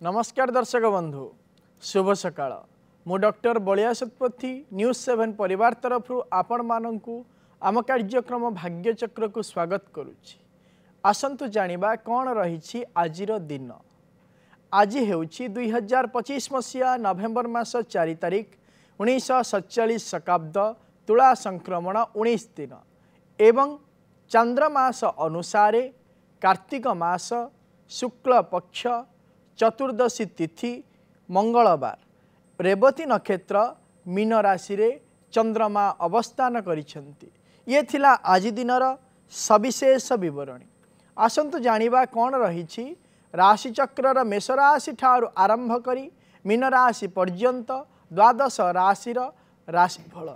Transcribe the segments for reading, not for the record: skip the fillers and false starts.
नमस्कार दर्शक बंधु शुभ सकाळ मु डॉक्टर बलिया शतपथी न्यूज 7 परिवार तरफ आपण माननकु आम कार्यक्रम भाग्यचक्र को स्वागत करुछि। आसंतु जानिबा कौन रही आजिर दिन। आज हेउछि 2025 मसीहा नवेम्बर मास 4 तारिख 1947 शकाब्द तुला संक्रमण 19 दिन एवं चंद्रमास अनुसारे कार्तिक मास शुक्ल पक्ष चतुर्दशी तिथि मंगलवार रेवती नक्षत्र मीन राशि रे चंद्रमा अवस्थान करिसेंती। ये थिला आज दिनर सविशेष विवरणी। आसंतु जानिबा कौन रही राशि चक्रर मेष राशि ठारू आरंभ करी मीन राशि पर्यंत द्वादश राशिर राशिफल।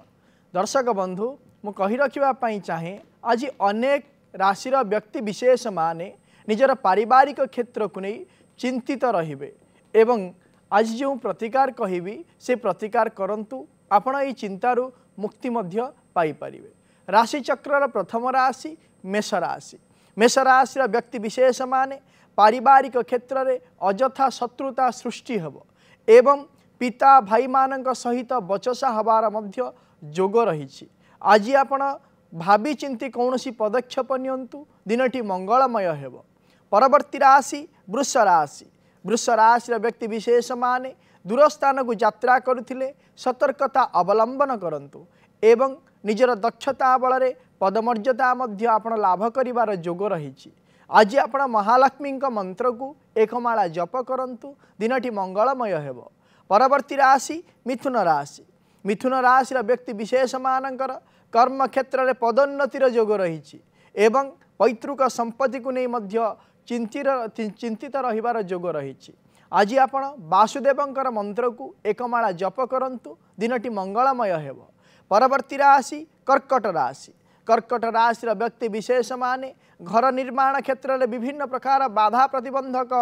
दर्शक बंधु मु कहि रखिबा पई चाहे आज अनेक राशिर व्यक्ति विशेष माने निजर पारिवारिक क्षेत्र को नहीं चिंतित रहिबे एवं आज जो प्रतिकार कहिबी से प्रतिकार करंतु आपण एई चिंतारू मुक्ति मध्य पाई परिबे। राशि चक्रर प्रथम राशि मेष राशि। मेष राशि व्यक्ति विशेष माने पारिवारिक क्षेत्र रे अजथा शत्रुता सृष्टि हेबो एवं पिता भाई मानक सहित बचसा हबार मध्य जोग रही। आज आपण भावी चिंती कौनसी पदक्षेप नियंतु दिनटी मंगलमय हेबो। परवर्ती राशि वृष राशि। वृष राशि व्यक्ति विशेष माने दूरस्थान को यात्रा करुथिले सतर्कता अवलंबन करंतु एवं निजर दक्षता बल पदमर्यादा मध्य आपण लाभ करिवार जोग रही। आज आपण महालक्ष्मी मंत्र को एकमाला जप करंतु दिनटी मंगलमय हेबो। परवर्ती राशि मिथुन राशि। मिथुन राशि व्यक्ति विशेष मानकर कर्म क्षेत्र में पदोन्नतिर जोग रही एवं पैतृक संपत्ति को नहीं मध्य चिंतित रहिबार जोग रही। आज आपण वासुदेवंकर मंत्र को एकमाला जप करंतु दिनटी मंगलमय हेबो। परवर्ती राशि कर्कट राशि। कर्कट राशि व्यक्ति विशेष माने घर निर्माण क्षेत्र में विभिन्न प्रकार बाधा प्रतिबंधक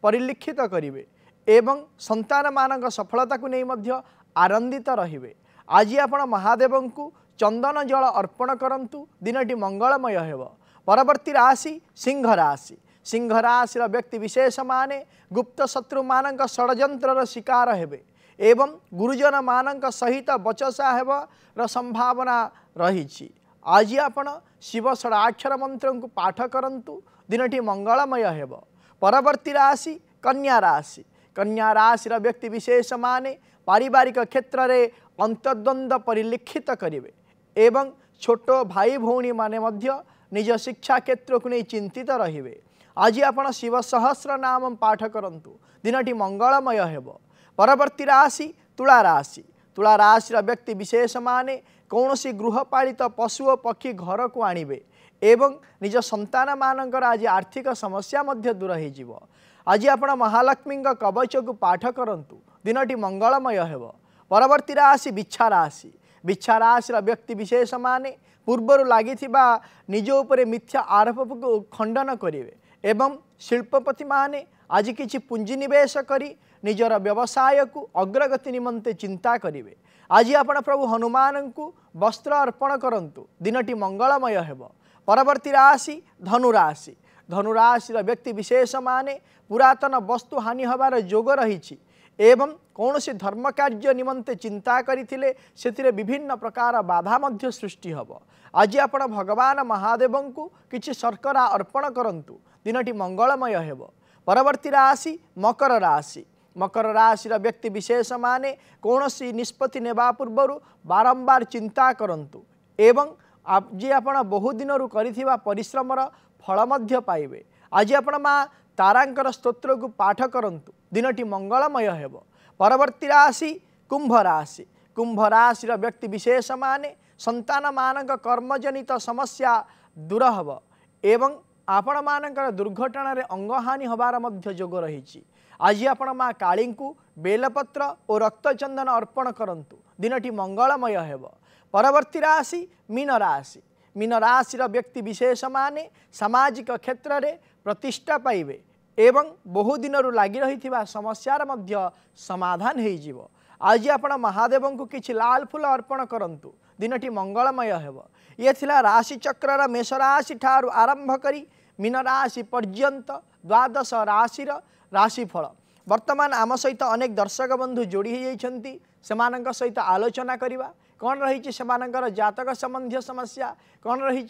परिलक्षित करिवे एवं संतान मानक सफलता को नहीं मध्य आनंदित रहिबे। आज आपण महादेव को चंदन जल अर्पण करंतु दिनटी मंगलमय हेबो। परवर्ती राशि सिंह राशि। सिंह राशि व्यक्ति विशेष माने गुप्त शत्रु मानक षड्यंत्र शिकार हेबे एवं गुरुजन मानक सहित बचसा हेबार संभावना रही। आज आपण शिव षडाक्षर मंत्र को पाठ करंतु दिनटी मंगलमय हेबो। परवर्ती राशि कन्या राशि। कन्या राशि व्यक्ति विशेष माने पारिवारिक क्षेत्र रे अंतर्द्वंद परिलक्षित करिवे एवं छोट भाई भौणी माने मध्य निज शिक्षा क्षेत्र को नहीं चिंतित रहिबे। आज आपण शिव सहस्र नाम पाठ करंतु दिनटी मंगलमय हेबो। परवर्ती राशि तुला राशि। तुला राशि व्यक्ति विशेष माने कौनसी गृहपालित पशु पक्षी घर को आणिबे एवं निज संतान मानकर आज आर्थिक समस्या मध्य दूर हो। आज आपण महालक्ष्मी कवच को पाठ करंतु दिनटी मंगलमय हेबो। परवर्ती राशि बिच्छा राशि। बिच्छा राशि व्यक्ति विशेष माने पूर्वर लागिथिबा निज उपरे मिथ्या आरोप को खंडन करिवे एवं शिल्पपति माने आज किछि पुंजी निवेश करी निजर व्यवसाय को अग्रगति निमंते चिंता करिवे। आज आपण प्रभु हनुमान को वस्त्र अर्पण करंतु दिनटी मंगलमय हेबो। परवर्ती राशि धनुराशि। धनुराशि व्यक्ति विशेष माने पुरातन वस्तु हानि हबार जोग रही एवं कौन से धर्म कार्य निमंते चिंता करिथिले सेतिरे विभिन्न प्रकार बाधा मध्य सृष्टि हब। आज आपण भगवान महादेव को किछि शर्करा अर्पण करंतु दिनटी मंगलमय हेबो। परवर्ती राशि मकर राशि। मकर राशि व्यक्ति विशेष माने कौनसी निष्पत्ति नेबा पूर्व बारंबार चिंता करंतु एवं आज आपण बहु दिन करिथिबा परिश्रमर फल मध्य पाइबे। आज आपण मां तारांकर स्तोत्र को पाठ करंतु दिनटी मंगलमय हेबो। परवर्ती राशि कुंभ राशि। कुंभ राशि व्यक्ति विशेष माने संतान मानक कर्मजनित समस्या दूर हब एवं आपण मानकर दुर्घटना रे अंगहानि हबार मध्य जोग रही। आज आपण मां काली को बेलपत्र और रक्तचंदन अर्पण करंतु दिनटी मंगलमय हेबो। परवर्ती राशि मीन राशि। मीन राशि व्यक्ति विशेष माने सामाजिक क्षेत्र रे प्रतिष्ठा पाइबे एवं बहु दिन लगी रही समस्यार मध्य समाधान हो जिवो। आज आपण महादेव को किछि लाल फूल अर्पण करंतु दिनटी मंगलमय हेबो। ये थिला राशि चक्रर मेष राशि ठारू आरंभ करी मीन राशि पर्यंत द्वादश राशिर राशिफल। वर्तमान आम सहित अनेक दर्शक बंधु जोड़ी होती सहित आलोचना करवा कौन रही जातक संबंधी समस्या कौन रही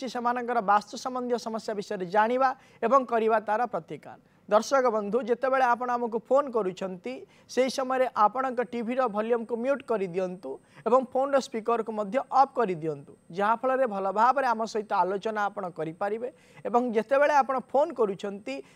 वास्तु संबंधी समस्या विषय जाना एवं करवा तार प्रतिकार दर्शक बंधु जितेबाला आपण आमको फोन करुँच से समय आपण टीवी वॉल्यूम को म्यूट कर दिंतु एवं फोन स्पीकर को मध्य ऑफ कर दिंतु जहाँफल भल भाव आम सहित आलोचना आपण करें एवं जितेबाला आपण फोन करुँच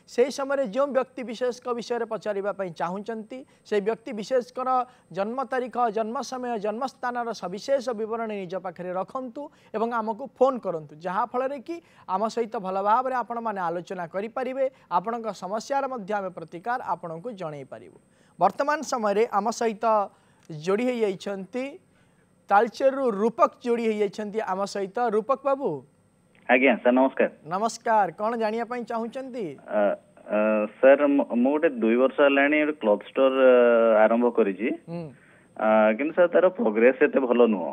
से समय जो व्यक्ति विशेष विषय पचारे चाहूँगी से व्यक्ति विशेषकर जन्म तारीख जन्म समय जन्म स्थान सविशेष बरण निज पाखे रखु एवं आमको फोन करूँ जहाँफल कि आम सहित भल भाव आपण मैंने आलोचना करें आपण समस्यार मध्य आम प्रतिकार आपण को जन पारू वर्तमान समय आम सहित जोड़ी होती तालचेरु रूपक जोड़ी होती आम सहित रूपक बाबू आज्ञा सर नमस्कार नमस्कार कौन जानिया चाहूँगी सर मु गोटे 2 वर्ष है क्लॉथ स्टोर आरंभ करी किंतु सर तार प्रोग्रेस एते भलो नुह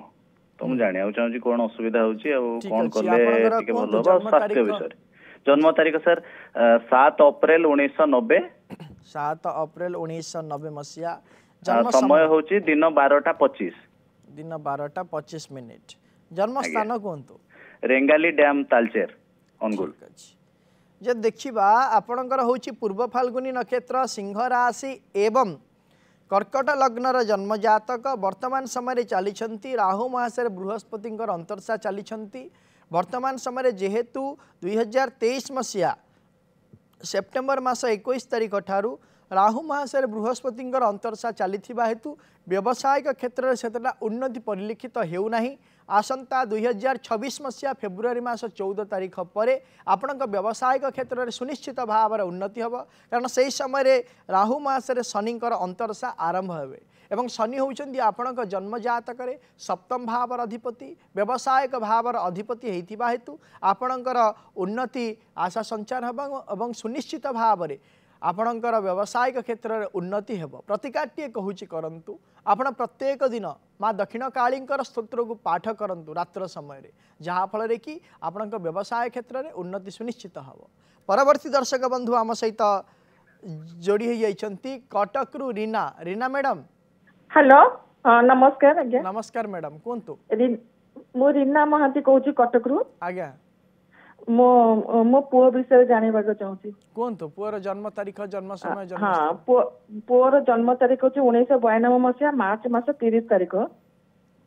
तो मु जानिया चाहूँ कौन असुविधा होची कौन कले टिके भलो स्वास्थ्य विषय जन्म तारीख सर 7 अप्रैल 1990 7 अप्रैल 1990 मसीहा समय होची दिन 12:25 दिन 12:25 जन्म स्थान कहतु रेंगाली डैम तालचेर अनुगुल जे देखिबा आपणकर होची पूर्व फाल्गुनी नक्षत्र सिंह राशि एवं कर्कट लग्नर जन्म जातक वर्तमान समय चली राहु महाशय बृहस्पति अंतर्षा चली वर्तमान समय जेहेतु 2023 मसीहा सेप्टेम्बर मास 21 तारिख ठारू राहु महाशय बृहस्पति अंतर्षा चली हेतु व्यावसायिक क्षेत्र से उन्नति परिलक्षित होना आसंता 2026 मसीहा फेब्रुआरी मास 14 तारिख पर आपण व्यावसायिक क्षेत्र में सुनिश्चित भाव उन्नति हम कारण से समय राहु मासरे शनि अंतर्षा आरंभ हे एवं शनि होउछन्ती आपणक जन्म जातक सप्तम भावर अधिपति व्यावसायिक भावर अधिपति होइथिबा हेतु आपणकर उन्नति आशा संचार एवं सुनिश्चित भाव आपणकर व्यावसायिक क्षेत्र में उन्नति हेब प्रतिकारटीए कहूँ करंतु आपण प्रत्येक दिन माँ दक्षिण काली स्तोत्र को पाठ करंतु रात्र समय जहाँफल कि आपण व्यवसाय क्षेत्र में उन्नति सुनिश्चित हम परवर्ती दर्शक बंधु आम सहित जोड़ी होती कटक रीना रीना मैडम हेलो नमस्कार आज्ञा नमस्कार मैडम कहतु मु रीना महांती कहूँ कटक रु आज्ञा मो पुओ विषय जानवा चाहूँ कहतु पुअर जन्म तारीख जन्म समय जन्म हाँ पुओर जन्म तारीख हूँ 1992 मसीहा मार्च मास 30 तारीख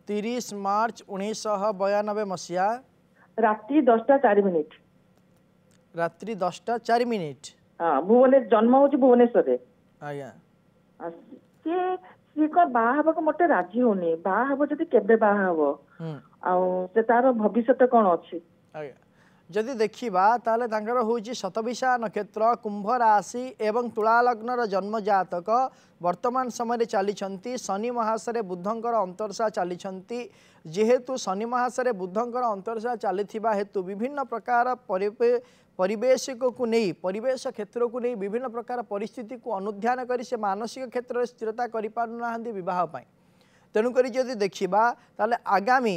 30 मार्च 1992 मसीहा रात्रि 10:04 रात्रि 10:04 हाँ भुवनेश्वर जन्म हूँ भुवनेश्वर आज्ञा सी कौन बाहा को मत राजी होनी बाहा जदि केबे बाहा से तार भविष्य कौन अच्छी जदि देखा ताले तांकर होची शतभिषा नक्षत्र कुंभ राशि एवं तुला लग्नर जन्म जातक वर्तमान समय चली शनि महाशय बुधंकर अंतर्षा चली जेहेतु शनि महाशय बुधंकर अंतर्षा चली हेतु विभिन्न प्रकार परिवेश को नहीं परिवेश क्षेत्र को नहीं विभिन्न प्रकार परिस्थिति को अनुध्यान कर से मानसिक क्षेत्र में स्थिरता करना बह तेणुक जदि देखा ताले आगामी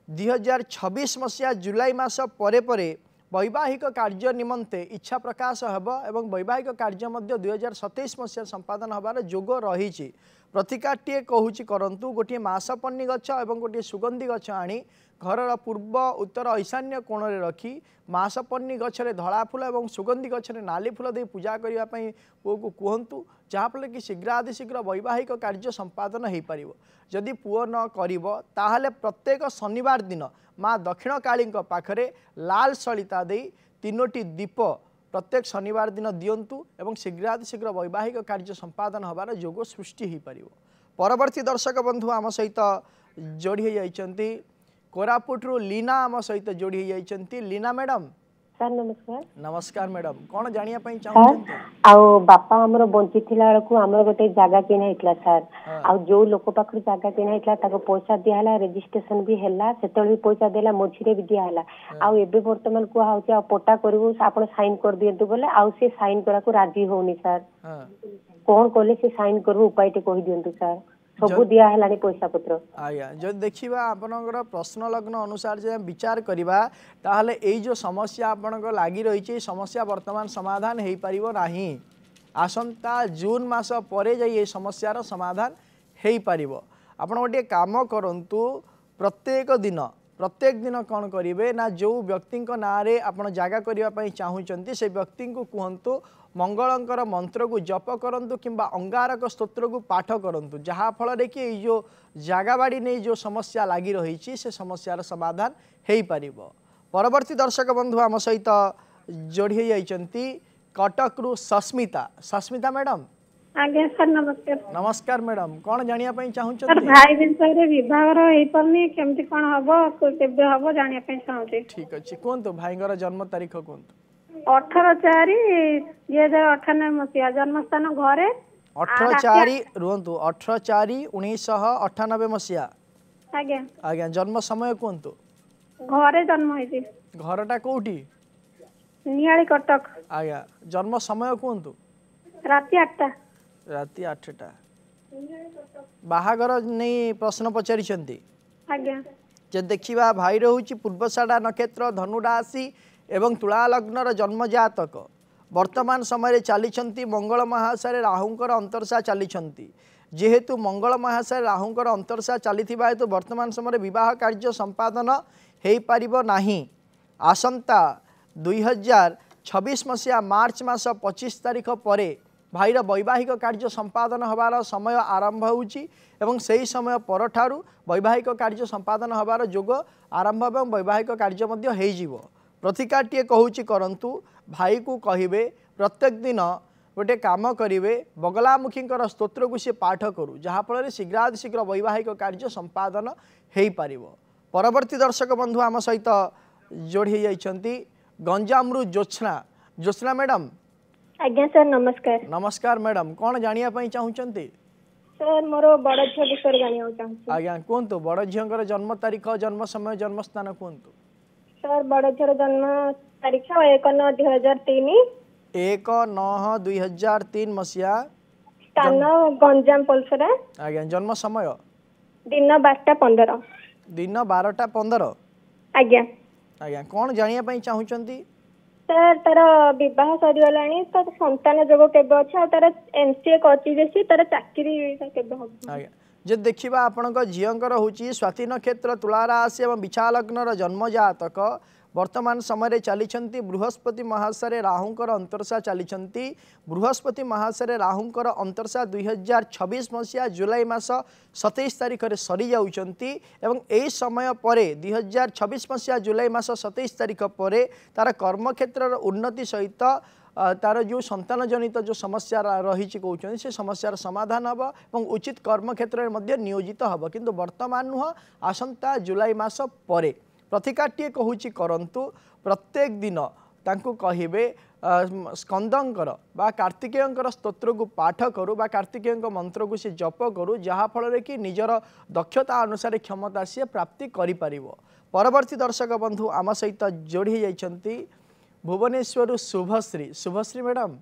2026 मसीहा जुलाई मास परे परे वैवाहिक कार्य निमंते इच्छा प्रकाश हेब एवं वैवाहिक कार्य 2027 मसीहा संपादन हबार जोग रही प्रतिकारटीए कहूँ करंतु गोटे मासपन्नी गछ और गोटे सुगंधी गछ आनी घर पूर्व उत्तर ईशान्य कोण में रखी मासपन्नी गछरे धला फूल और सुगंधी गछरे नाली फूल दे पूजा करने पुओ को कहतु जहाँफल कि शीघ्र वैवाहिक कार्य संपादन हो पार जदि पुओ न कर प्रत्येक शनिवार दिन माँ दक्षिण काली पाखरे लाल सलिता दे 3टी दीप प्रत्येक शनिवार दिन दिंतु एवं शीघ्र वैवाहिक कार्य संपादन हबार जोग सृष्टि हो पार परवर्ती दर्शक बंधु आम सहित जोड़ी होती कोरापुटू लीना आम सहित जोड़ी होती लीना मैडम सर नमस्कार नमस्कार मैडम कौन जानिया पई चाहते आउ बापा हमर बंची थिला बेलकु हमर गोटे जागा किना हितला सर आउ जो लोक पाखरु जागा किना हितला ताको पैसा दिया हला रजिस्ट्रेशन भी हला सेतल भी पैसा देला मोछिरे भी दिया हला आउ एबे वर्तमान को हाउची आ पट्टा करबो आपण साइन कर दियंतु बोले आउ से साइन करा को राजी होनी सर कोन कोले से साइन करबो उपाय ते कहि दियंतु सर सबु दिया हलानी पैसा पत्र आया जो देखिबा आपनकर प्रश्न लग्न अनुसार जे विचार करिबा ताहले एई जो समस्या आपनकर लागि रही छै समस्या वर्तमान समाधान हेई परिबो नाही आसंता जून मास परे जाई ए समस्यार समाधान हो पारिबो। आपण गोटे काम करंतु प्रत्येक दिन कौन करेंगे ना जो व्यक्ति ना रे आपण जगह करने चाहूँगी से व्यक्ति को कहतु मंगलंकर मंत्र को जप करंतु किंबा अंगारक स्तोत्र को पाठ करंतु जहाँफल कि जो जगह बाड़ी नहीं जो समस्या लगी रही से समस्यार समाधान हो पारिबो। परवर्ती दर्शक बंधु आम सहित जोड़ी जाइछंती कटक सस्मिता मैडम। आज्ञा सर नमस्कार। नमस्कार मैडम कौन जानिया पई चाहूछंती? सर भाई विषय रे विभागर हेई परनी केमति कोन हबो केबे हबो जानिया पई चाहूछी। ठीक अछि कोनतो भाईगर जन्म तारीख कोनतो? 18/4/2098 मसिया जन्म स्थान घरे 18/4 रुहंतु 18/4/1998 मसिया। आज्ञा आज्ञा जन्म समय कोनतो? घरे जन्म होइछि। घरटा कोउठी? नियाली कटक। आज्ञा जन्म समय कोनतो? राति 8टा। राति 8टा। बाहागर नहीं प्रश्न पचारिछंती। आज्ञा जे देखिबा भाई रहउची पूर्वषाढ़ा नक्षत्र धनु राशि एवं तुला लग्नर जन्म जातक वर्तमान समय चली मंगल महाशय राहुंकर अंतरसा चली जेहेतु मंगल महाशय राहुंकर अंतरसा चली हेतु वर्तमान समय विवाह कार्य संपादन हो पारिबो नाही। आसंता 2026 मसीहा मार्च मास 25 तारीख पर भाईर वैवाहिक कार्य संपादन हबार समय आरंभ होउची एवं सही समय परठारु वैवाहिक कार्य संपादन हबार जोग आरंभ एवं वैवाहिक कार्य मध्य हो जिवो। प्रतिकारटीए कहूची करंतु भाई को कहिबे प्रत्येक दिन गोटे काम करिवे बगलामुखी स्तोत्र को सी पाठ करू जहाँफल शीघ्रातिशीघ्र वैवाहिक कार्य संपादन हो पारिबो। परवर्ती दर्शक बंधु आम सहित जोड़ी जाइछंती गंजामरू ज्योत्सना मैडम। आज्ञा सर नमस्कार। नमस्कार मैडम कौन जानिया पई चाहूछंती? सर मोर बड़ झियो विषय जानिया चाहूछी। आज्ञा कोनतो बड़ झियोंकर जन्म तारीख जन्म समय जन्म स्थान कोनतो? सर बड़ झियोर जन्म तारीख 1/9/2003 1/9/2003 मसिया स्थान गंजाम पलसरा। आज्ञा जन्म समय दिन 12:15 दिन 12:15। आज्ञा आज्ञा कौन जानिया पई चाहूछंती? सर तार विवाह सरीगलानी तो संतान जोग केबे अछि आ तार एमसीए करछि जेसी तार चाकरी केबे हो? आज्ञा जे देखिबा आपनक झियंकर होची स्वाति नक्षत्र तुला राशि एवं बिछा लग्नर जन्म जातक वर्तमान समय चली बृहस्पति महाशय राहुंकर अंतरसा चली बृहस्पति महाशय राहुंकर अंतरसा 2026 मसीहा जुलाई मास 27 तारीख में सरी जाउचंती एवं एई समय परे 2026 मसीहा जुलाई मास 27 तारीख पर तार कर्मक्षेत्र उन्नति सहित तार जो संतान जनित जो समस्या रही कहते से समस्यार समाधान हम और उचित कर्मक्षेत्र में नियोजित हम किंतु वर्तमान नुह आसंता जुलाई मास परे। प्रतिकारटीए कहूची करंतु प्रत्येक दिन तांको कहिबे स्कंदंकर बा कार्तिकेयंकर स्तोत्र को पाठ करू बा कार्तिकेयंक मंत्र को से जप करू जहाँफल कि निजर दक्षता अनुसार क्षमता सी प्राप्ति करि परिबो। परवर्ती दर्शक बंधु आम सहित जोड़ी जाइछंती भुवनेश्वर शुभश्री मैडम।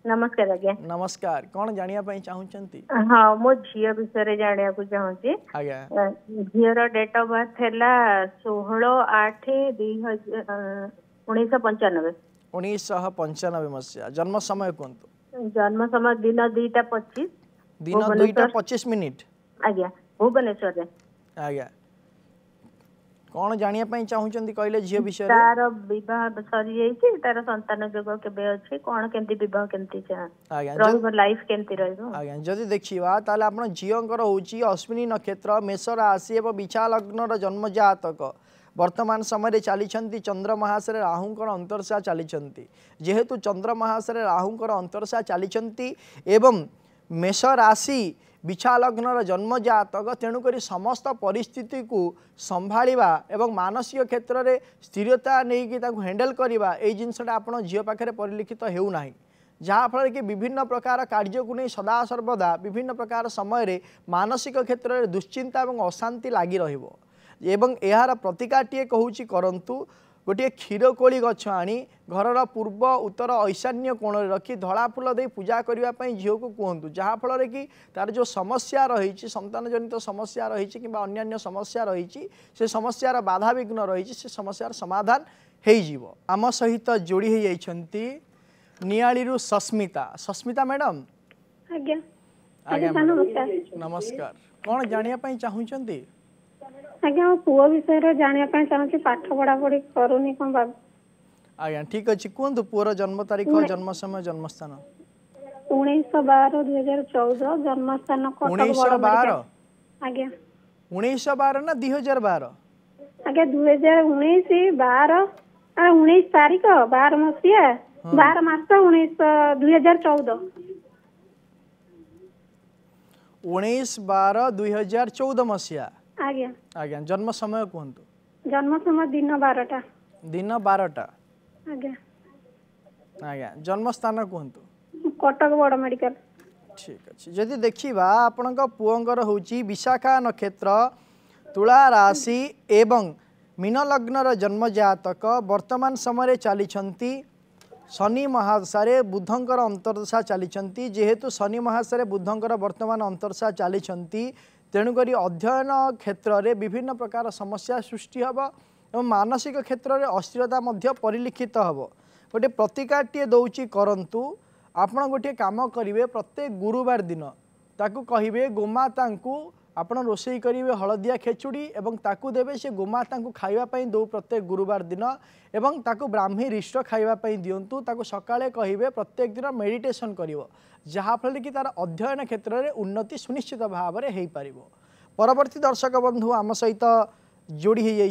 नमस्कार आज्ञा। नमस्कार कौन जानिया पई चाहूछंती? हाँ मो झियो विषय जानिया को चाहूची। आज्ञा झियोर डेट ऑफ बर्थ हैला 16/8/1995 1995 मसीहा। जन्म समय कोनतो? जन्म समय दिन 2:25 दिन 2:25 आज्ञा भुवनेश्वर रे। आज्ञा कौन जानिया पई चाहूछंती कहले झियो विषय? तार विवाह सरी जाइछि तार संतान जोग केबे अछि कोन केंती विवाह केंती रहबो लाइफ केंती रहबो? आज्ञा जदि देखिबा ताले आपण झियोंकर होची अश्विनी नक्षत्र मेष राशि एवं बिछा लग्नर जन्म जातक वर्तमान समय चली चंद्र महाशय राहुंकर अंतरसा चली जेहेतु चंद्र महाशय राहुंकर अंतरसा चली एवं मेष राशि बिछा लग्नर जन्म जातक तेणुक समस्त परिस्थिति को संभाळिबा एवं मानसिक क्षेत्र में स्थिरता नहीं कि हैंडल करवा ये जिनसा आप झील पाखे परिलक्षित होना जहाँफल कि विभिन्न प्रकार कार्य को नहीं सदा सर्वदा विभिन्न प्रकार समय मानसिक क्षेत्र में दुश्चिंता और अशांति लगी रही यार प्रतिकारटीए कहूँ करंतु गोटे क्षीर कोली गछ आनी घरर पूर्व उत्तर ईशान्य कोण रखी धड़ा फूल दे पूजा करने झील को कहतु जहाँफल कि तार जो समस्या रही संतान जनित समस्या रही कि अन्य समस्या रही से समस्यार बाधा विघ्न रही से समस्यार समाधान हो आम सहित जोड़ी जाइछंती नियाळीरू सस्मिता मैडम आज्ञा आज्ञा नमस्कार नमस्कार कौन जानिया पई चाहुचंती आज्ञा मो पुओ विषय जानिया पई चाहूची पाठ पढ़ा पढ़ी करूनी कोन बाबू आज्ञा ठीक अछि कोन पुओर जन्म तारीख जन्म समय जन्म स्थान 19/12/2014 जन्म स्थान कटक 1912 आज्ञा 1912 ना 2012 आज्ञा 2019 12 19 तारीख 12 मसिया 12 मास 2014 19/12/2014 मसिया आज्ञा आज्ञा जन्म समय कहतु जन्म समय दिन 12टा दिन 12टा आज्ञा आज्ञा जन्म स्थान कहतु कटक बड़ मेडिकल ठीक अच्छे जदि देखा आपण पुओंकर होची विशाखा नक्षत्र तुला राशि एवं मीन लग्नर जन्म जातक वर्तमान समय चली शनि महादशा बुधंकर अंतर्दशा चली जेहेतु शनि महादशा बुधंकर वर्तमान अंतर्दशा चली तेणुक अध्ययन क्षेत्र में विभिन्न प्रकार समस्या सृष्टि हम और मानसिक क्षेत्र में अस्थिरता परिलक्षित हम गोटे प्रतिकार दौची करंतु आपण गोटे काम करेंगे प्रत्येक गुरुवार दिन ताकू कहे गोमाता आपण रोषे करेंगे हलदिया खेचुड़ी एवं ताकू देवे से गोमाता खावाई दौ प्रत्येक गुरुवार दिन एवं ताकू ब्राह्मी रिष्ट खावाई दिंतु ताकू सकाळे कहे प्रत्येक दिन मेडिटेशन करिवो जहाँफल कि तार अध्ययन क्षेत्र में उन्नति सुनिश्चित भाव में हो पार। परवर्ती दर्शक बंधु आम सहित जोड़ी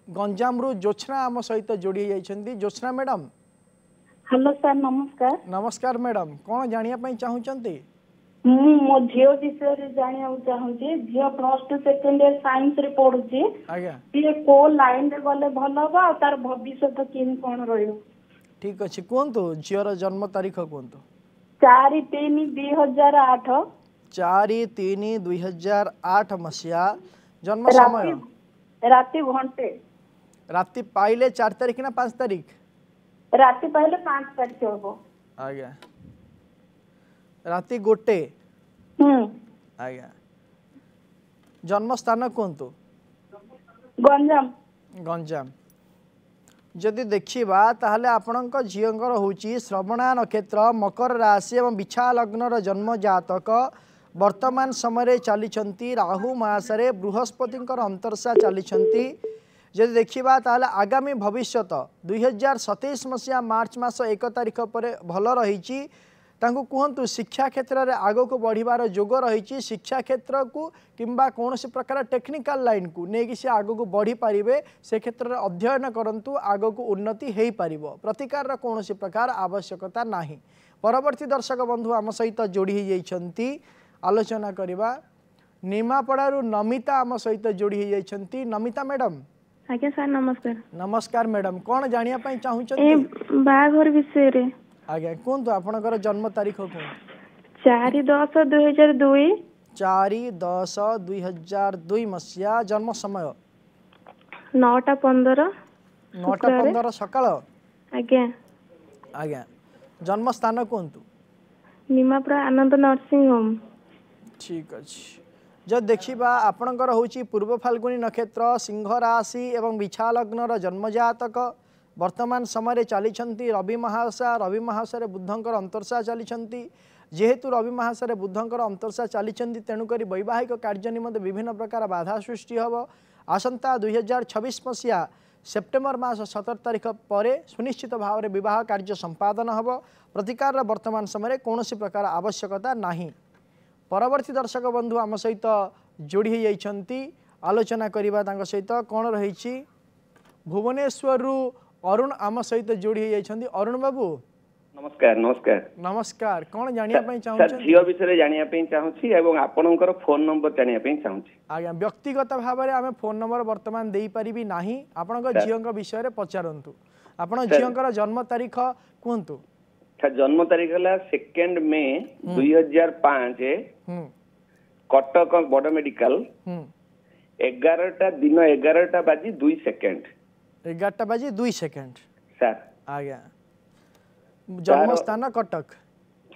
गंजामरू ज्योत्सना आम सहित जोड़ी ज्योत्सना मैडम हेलो सर नमस्कार नमस्कार मैडम कौन जानिया चाहूँगी मो झील विषय जाना चाहूँगी झील +2 सेकेंड इयर साइंस रे पढ़ुची सी को लाइन रे गले भल हो तार भविष्य केन कौन रहियो ठीक अच्छे कहतु झीर जन्म तारीख कहतु 4/3/2008 4/3/2008 मसीहा जन्म समय राति घंटे राति पाइले 4 तारीख ना 5 तारीख राति पहले 5 तारीख हो आज्ञा राति 1 आज्ञा जन्म स्थान कहतु गंजाम गंजाम जदि देखा ताहले आपणक झींकर होची श्रवणा नक्षत्र मकर राशि एवं बिछा लग्नर जन्म जातक वर्तमान समय चली राहु मासरे बृहस्पति अंतर्शा चली जदि देखा ताहले आगामी भविष्य 2027 मसीहा मार्च मास 1 तारीख पर भल रही कहतु शिक्षा क्षेत्र में आग को बढ़िबार जोग रही शिक्षा क्षेत्र को किंबा कौन प्रकार टेक्निकल लाइन को लेकिन से आग को बढ़ी पारे से क्षेत्र में अध्ययन करंतु आग को उन्नति हो पार प्रतिकार कौन प्रकार आवश्यकता नहीं। परवर्ती दर्शक बंधु आम सहित जोड़ी होती आलोचना करवा निमापड़ारू नमिता आम सहित जोड़ी होती नमिता मैडम आज्ञा सर नमस्कार नमस्कार मैडम कौन जानिया चाहूँगी बाघर विषय आज्ञा कहतु आपणकर जन्म तारीख कौन 4/10/2002 4/10/2002 मसीहा जन्म समय 9:15 9:15 सकाळ आज्ञा आज्ञा जन्म स्थान कहतु निमापड़ा आनंद नर्सिंग होम ठीक अच्छे जब देखा आपणकर होची पूर्व फाल्गुनी नक्षत्र सिंह राशि एवं बिछा लग्नर जन्मजातक वर्तमान समय चली रवि महादशा बुधंकर अंतर्शा चली जेहेतु रवि महादशा बुधंकर अंतर्शा चली तेणुक वैवाहिक कार्य निमंते विभिन्न प्रकार बाधा सृष्टि हम आसंता 2026 मसीहा सेप्टेम्बर मास 17 तारीख पर सुनिश्चित भाव में विवाह कार्य संपादन हम प्रतिकार वर्तमान समय कौन प्रकार आवश्यकता नहीं। परवर्ती दर्शक बंधु आम सहित जोड़ी होती आलोचना करवा सहित कौन रही भुवनेश्वर अरुण आम सहित जोड़ी होती अरुण बाबू नमस्कार नमस्कार नमस्कार कौन जानिया सर झील विषय जानिया चाहूँगी एवं आपणकर फोन नंबर जानिया चाहूँगी आज्ञा व्यक्तिगत भाव में आम फोन नंबर वर्तमान दे पारिबी नाही आपण झील विषय पचारतु आपण झील जन्म तारीख कहतु जन्म तारीख है 2 मे 2005 कटक बड़ मेडिकल 11टा दिन 11टा बाजी 2 सेकेंड 11टा बाजी 2 सेकेंड सर आज्ञा जन्म स्थान कटक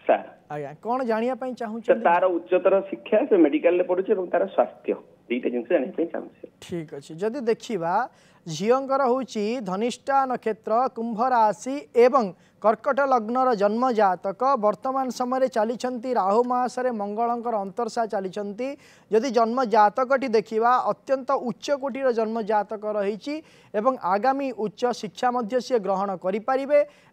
सर आज्ञा कौन जानिया चाहूँ तार उच्चतर शिक्षा से मेडिकल पढ़ुचे तार स्वास्थ्य दीटा जिनस जानिया पे चाहूँ। ठीक अच्छे जदि देखा झींकर हूँ धनिष्ठा नक्षत्र कुंभ राशि एवं कर्कट लग्नर जन्म जातक वर्तमान समय चली राहु मासरे मंगलंकर अंतर्शा चली जदि जन्म जातकटी देखा अत्यंत उच्च कोटीर जन्म जातक रही एवं आगामी उच्च शिक्षा मध्य सी ग्रहण करें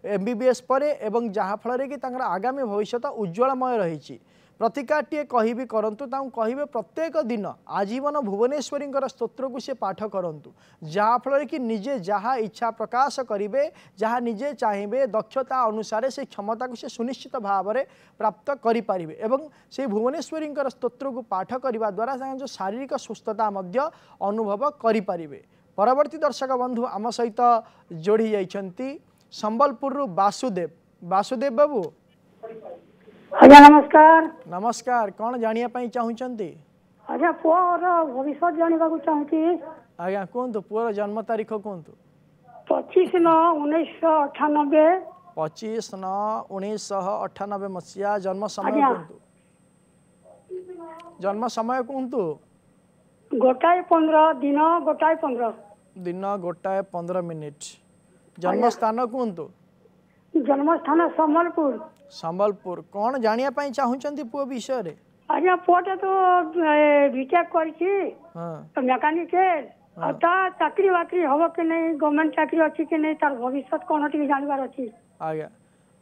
MBBS पर एवं जहाँफल कि आगामी भविष्य उज्ज्वलमय रही प्रतिकाटे कहि करंतु कहे प्रत्येक दिन आजीवन भुवनेश्वरी स्तोत्र को सी पाठ करंतु जहाँफल कि निजे जहाँ इच्छा प्रकाश करेंगे जहाँ निजे चाहिए दक्षता अनुसार से क्षमता को से सुनिश्चित भाव में प्राप्त करें एवं से भुवनेश्वरी स्तोत्र को पाठ करने द्वारा जो शारीरिक सुस्थता अनुभव करें। परवर्ती दर्शक बंधु आम सहित जोड़ी जाइछंती संबलपुर वासुदेव वासुदेव बाबू आज्ञा नमस्कार। नमस्कार कौन जानिया पाई चाहूचंती आज्ञा पुअर भविष्य जानवा को चाहूची आज्ञा कोंतु पुअर जन्म तारीख कोंतु 25/9/1998 25/9/1998 मसिया जन्म समय कोंतु जन्म समय कोंतु 1:15 दिन 1:15 दिन 1:15 जन्म स्थान कोंतु जन्म स्थान संबलपुर संबलपुर कौन जानिया पाई चाहूचंती पुओ विषय रे आज्ञा पुअटे तो बीटेक करछि मैकेनिकल आता चाकरी बाकरी हबो कि नहीं गवर्नमेंट चाकरी अछि कि नहीं तार भविष्य कोन टी जानबार अछि आज्ञा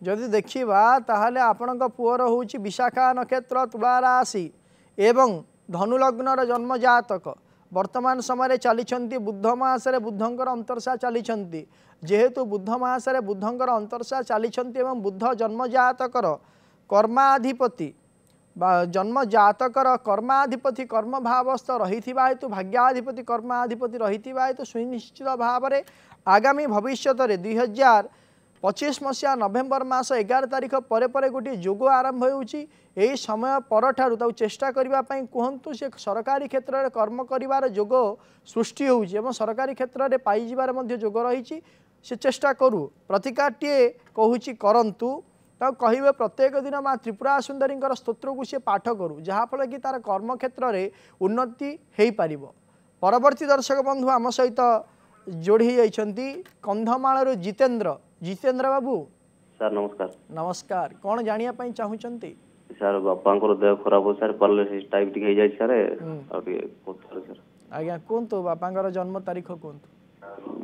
जदि देखिबा ताहाले आपनक पुअर होउछि विशाखा नक्षत्र तुला राशि एवं धनु लग्नर जन्म जातक वर्तमान समय चली बुद्ध मासरे बुद्धंकर अंतर्शा चली जेहेतु बुद्ध मासरे बुद्धंकर अंतर्शा चली बुद्ध जन्म जातकर कर्माधिपति जन्म जातकर कर्माधिपति कर्म भावस्थ रही हेतु भाग्याधिपति कर्माधिपति रही हेतु सुनिश्चित भाव में आगामी भविष्य 2025 मसीहा नवेम्बर मास 11 तारीख पर गोटे जोग आरंभ होउची यही समय परठारु ताऊ चेष्टा करने कहतु से सरकारी क्षेत्र में कर्म कर जोग सृष्टि होउची एवं सरकारी क्षेत्र में पाइबार जोग रही से चेष्टा करू प्रतिकाटे कहूँ करंतु कहे प्रत्येक दिन माँ त्रिपुरा सुंदरी स्तोत्र को सी पाठ करू जहाँफल कि तार कर्म क्षेत्र में उन्नति हो पार। परवर्ती दर्शक बंधु आम सहित जोड़ी जाइछंती कंधमाल जितेंद्र जितेंद्र बाबू सर नमस्कार। नमस्कार कौन जानिया पाई चाहूचंती सर बापा देह खराब हो सर पैरालिसिस टाइप टी जाय सर सर आज्ञा कोंतो बापा जन्म तारीख कोंतो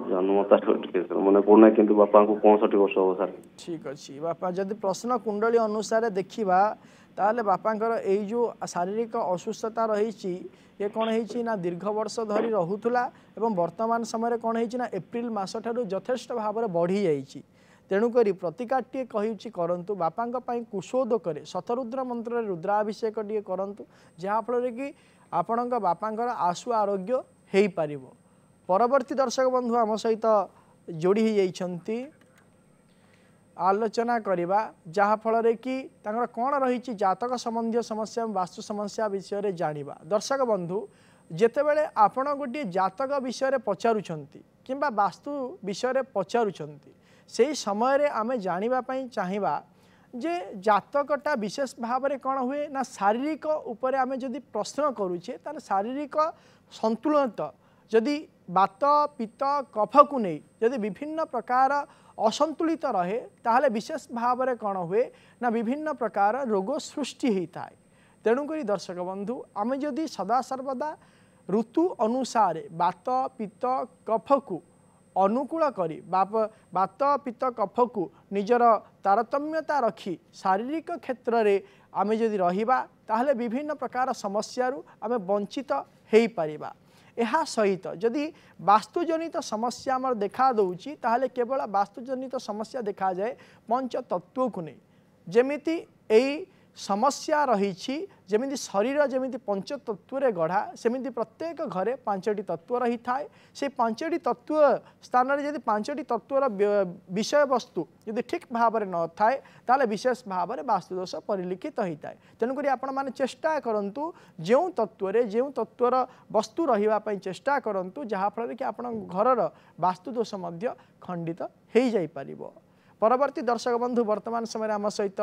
जन्म तारीख मन पड़ना किंतु बापा को 65 वर्ष हो सर। ठीक अच्छी बापा जदि प्रश्न कुंडली अनुसार देखा ताले बापांकर एई जो शारीरिक असुस्थता रही ये कौन है ना दीर्घ वर्ष धरी रहूला एवं वर्तमान समय कौन है ना एप्रिल मास ठारू यथेष्ट भाव में बढ़ी जाइए तेणुक प्रतिकाटे कहूँ करंतु बापांई कुशोदक शतरुद्र मंत्र रुद्राभिषेक टे करंतु जहाँफल कि आपण बापांकर आशु आरोग्य हो पार। परवर्ती दर्शक बंधु आम सहित जोड़ी जाइछंती आलोचना करवा जहाँफल कि कौन रही जातक संबंधी समस्या वास्तु समस्या विषय में जानिबा। दर्शक बंधु जेतेबेले आपण गोटे जातक विषय पचारुछंती किंबा वास्तु विषय पचारुछंती से समय रे आमे जानिबा पई चाहिबा जे जातकटा विशेष भाव में कौन हुए ना शारीरिक उपर आमे जदि प्रश्न करूछे तार शारीरिक संतुलनता जदि बात पित्त कफ को नहीं जदि विभिन्न प्रकार असंतुलित रहे ताहले विशेष भाव में कौन हुए ना विभिन्न प्रकार रोग सृष्टि होता है। तेणुक दर्शक बंधु आम जदि सदा सर्वदा ऋतु अनुसार बात पित्त कफ को अनुकूल करी बात पित्त कफ को निजर तारतम्यता रखी शारीरिक क्षेत्र में आम जदि रहिबा ताहले विभिन्न प्रकार समस्यारू आम वंचित हो पारिबा। यह सहित जदि वास्तुजनित समस्या आमर देखा दौची ताहले केवल वास्तुजनित समस्या देखा जाए पंच तत्व को नहीं जमिति यही समस्या रही जमी शरीर जमी पंच तत्व गढ़ा सेमिति प्रत्येक घरे 5टी तत्व रही थाए से 5टी तत्व स्थान में जब 5टी तत्वर विषय वस्तु यदि ठीक भाव में न थाए ताले विशेष भाव में वास्तुदोष परिलिखित होता है। तेणुक आपण मैंने चेष्टा करूँ जो तत्वर वस्तु रही चेष्टा करूँ जहाँफल कि आप घर वास्तुदोष खंडित हो जापर। परवर्ती दर्शक बंधु वर्तमान समय आम सहित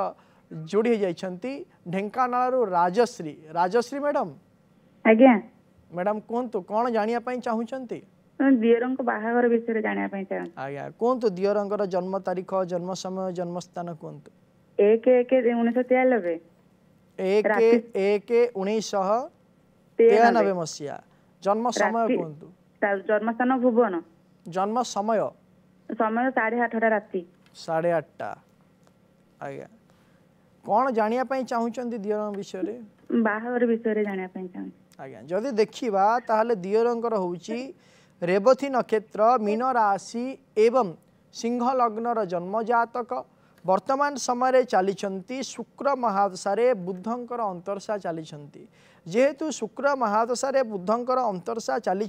जोड़ी जाइछंती ढेंकानाल राजश्री राजश्री मैडम आज्ञा मैडम कहतु कौन जानिया चाहूँगी दियर बाहागर विषय जानिया चाहूँ आज्ञा कहतु दियरंकर जन्म तारीख जन्म समय जन्म स्थान कहतु 1/1/1993 1/1/1993 मसीहा जन्म समय कहतु जन्म स्थान भुवन जन्म समय समय 8:30 राति 8:30 आज्ञा कौन जानिया चाहूँगी दियर विषय बाहागर विषय जानिया चाहूँ आज्ञा जदि देखिबा ताहले दियरंकर होउची रेवती नक्षत्र मीन राशि एवं सिंह लग्नर जन्म जातक वर्तमान समय चली शुक्र महादशा बुधंकर अंतरसा चली जेहेतु शुक्र महादशा बुधंकर अंतरसा चली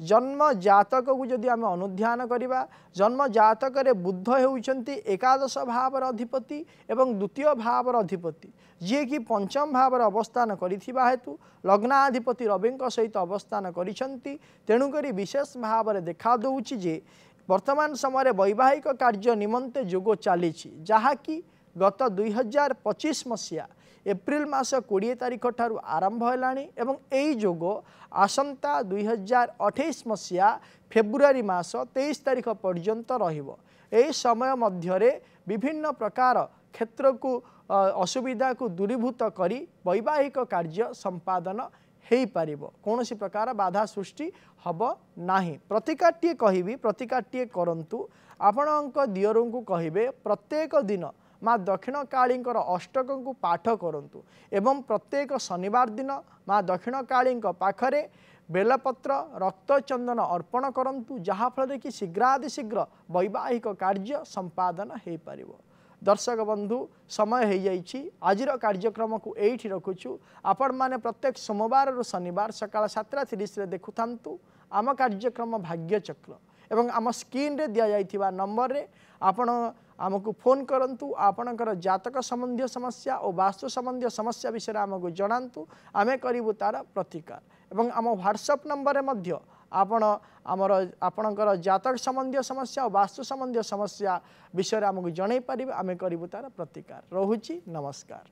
जन्म जातक को जदि आम अनुध्यान करवा जन्म जातक बुध होउछंती एकादश भावर अधिपति एवं द्वितीय भावर अधिपति जी कि पंचम भावर अवस्थान करिथिबा हेतु लग्नाधिपति रवि सहित अवस्थान करिसंती तेणुकरी विशेष भाव देखा दउछि जे वर्तमान समय वैवाहिक कार्य निमंते जोग चली जहाँकि गत 2025 मसीहा एप्रिल मास 20 तारिख ठारू आरंभ हेलाणी एवं एई जोग आसंता 2028 मसीहा फेब्रुआरी मास 23 तारिख पर्यंत रहिबो। एई समय मध्यरे विभिन्न प्रकार क्षेत्र को असुविधा को दूरीभूत करी वैवाहिक कार्य संपादन हेई पारिबो कोनोसी प्रकार बाधा सृष्टि हब नाही। प्रतिकाटिए कहिबी प्रतिकाटिए करंतु आपणक दियरंकु कहिबे प्रत्येक दिन माँ दक्षिण काली अष्टक को पाठ करंतु एवं प्रत्येक शनिवार दिन माँ दक्षिण काली पाखरे बेलपत्र रक्तचंदन अर्पण करंतु जहाँफल कि शीघ्रातिशीघ्र वैवाहिक कार्य संपादन हो पार। दर्शक बंधु समय हो जाइए आजिर कार्यक्रम को यही रखुचु आपण माने प्रत्येक सोमवार रु शनिवार सकाळ 7:30 देखु थांतु आम कार्यक्रम भाग्य चक्र एवं आम स्क्रीन रे दिया जाइथिबा नंबर रे आपण आमको फोन करंतु आपणकर जातक संबंधी समस्या और वास्तु संबंधी समस्या विषय आमको जनातु आमे करिबु तार प्रतिकार एवं आम व्हाट्सएप नंबर मध्य आपण आमर आपणकर जातक संबंधी समस्या और वास्तु संबंधी समस्या विषय आमको जनै पारिबे आमे करिबु तार प्रतिकार। रहुछि नमस्कार।